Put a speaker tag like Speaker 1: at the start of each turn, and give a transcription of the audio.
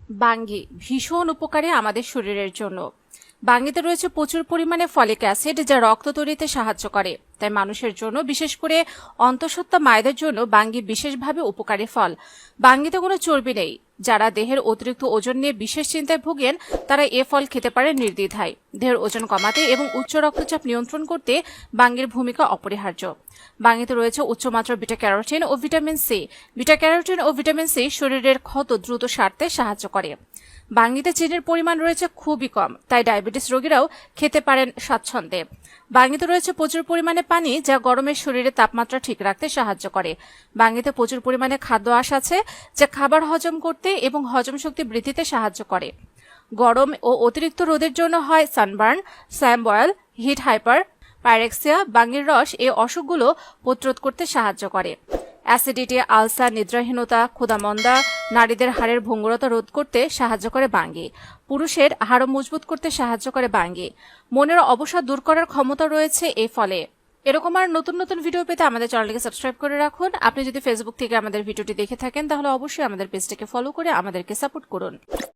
Speaker 1: বাঙ্গি ভীষণ উপকারী আমাদের শরীরের জন্য। বাঙ্গিতে রয়েছে প্রচুর পরিমাণে ফলিক অ্যাসিড, যা রক্ত তৈরিতে সাহায্য করে। তাই মানুষের জন্য, বিশেষ করে অন্তঃসত্ত্বা মায়েদের জন্য বাঙ্গি বিশেষভাবে উপকারী ফল। বাঙ্গিতে কোনো চর্বি নেই। যারা দেহের অতিরিক্ত ওজন নিয়ে বিশেষ চিন্তায় ভুগেন তারা এ ফল খেতে পারেন নির্দ্বিধায়। দেহের ওজন কমাতে এবং উচ্চ রক্তচাপ নিয়ন্ত্রণ করতে বাঙ্গির ভূমিকা অপরিহার্য। বাঙ্গিতে রয়েছে উচ্চমাত্রার বিটা ক্যারোটিন ও ভিটামিন সি। বিটা ক্যারোটিন ও ভিটামিন সি শরীরের ক্ষত দ্রুত সারতে সাহায্য করে। বাঙ্গিতে চিনির পরিমাণ রয়েছে খুবই কম, তাই ডায়াবেটিস রোগীরাও খেতে পারেন স্বাচ্ছন্দ্যে। বাঙ্গিতে রয়েছে প্রচুর পরিমাণে পানি, যা গরমের শরীরে তাপমাত্রা ঠিক রাখতে সাহায্য করে। বাঙ্গিতে প্রচুর পরিমাণে খাদ্য আঁশ আছে, যা খাবার হজম করতে এবং হজম শক্তি বৃদ্ধিতে সাহায্য করে। গরম ও অতিরিক্ত রোদের জন্য হয় সানবার্ন, স্যাম বয়েল, হিট হাইপার, পাইরেক্সিয়া। বাঙ্গির রস এই অসুখগুলো প্রতিরোধ করতে সাহায্য করে। অ্যাসিডিটি, আলসার, নিদ্রাহীনতা, ক্ষুধামন্দা, নারীদের হাড়ের ভঙ্গুরতা রোধ করতে সাহায্য করে বাঙ্গি। পুরুষের হাড়ও মজবুত করতে সাহায্য করে বাঙ্গি। মনের অবসাদ দূর করার ক্ষমতা রয়েছে এই ফলে। এরকম আর নতুন নতুন ভিডিও পেতে আমাদের চ্যানেলটিকে সাবস্ক্রাইব করে রাখুন। আপনি যদি ফেসবুক থেকে আমাদের ভিডিওটি দেখে থাকেন তাহলে অবশ্যই আমাদের পেজটিকে ফলো করে আমাদেরকে সাপোর্ট করুন।